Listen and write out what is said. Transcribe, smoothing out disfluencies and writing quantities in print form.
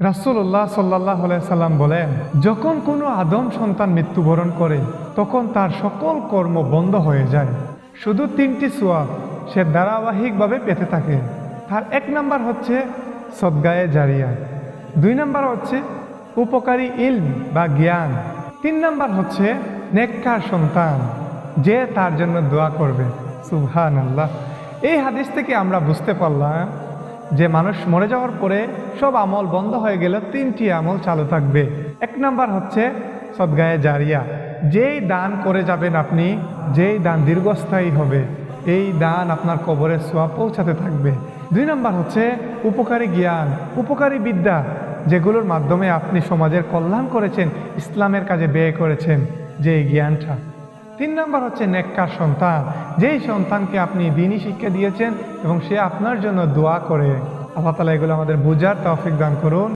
রাসূলুল্লাহ সাল্লাল্লাহু আলাইহি সাল্লাম বলেন, যখন কোনো আদম সন্তান মৃত্যুবরণ করে তখন তার সকল কর্ম বন্ধ হয়ে যায়, শুধু 3টি সওয়াব সে ধারাবাহিকভাবে পেতে থাকে। তার 1 নাম্বার হচ্ছে সদকায়ে জারিয়া, 2 নাম্বার হচ্ছে উপকারী ইলম বা জ্ঞান, 3 নাম্বার হচ্ছে নেককার সন্তান যে তার জন্য দোয়া করবে। সুবহানাল্লাহ। এই হাদিস থেকে আমরা বুঝতে পারলাম যে মানুষ মরে যাওয়ার পরে সব আমল বন্ধ হয়ে গেলে 3টি আমল চালু থাকবে। 1 নাম্বার হচ্ছে সদকায়ে জারিয়া, যেই দান করে যাবেন আপনি, যেই দান দীর্ঘস্থায়ী হবে, এই দান আপনার কবরে সওয়াব পৌঁছাতে থাকবে। 2 নাম্বার হচ্ছে উপকারী জ্ঞান, উপকারী বিদ্যা, যেগুলোর মাধ্যমে আপনি সমাজের কল্যাণ করেছেন, ইসলামের কাজে ব্যয় করেছেন যে এই জ্ঞানটা। 3 নাম্বার হচ্ছে নেককার সন্তান, যেই সন্তানকে আপনি দ্বীনি শিক্ষা দিয়েছেন এবং সে আপনার জন্য দোয়া করে। আল্লাহ তাআলা এগুলো আমাদের বুঝার তৌফিক দান করুন।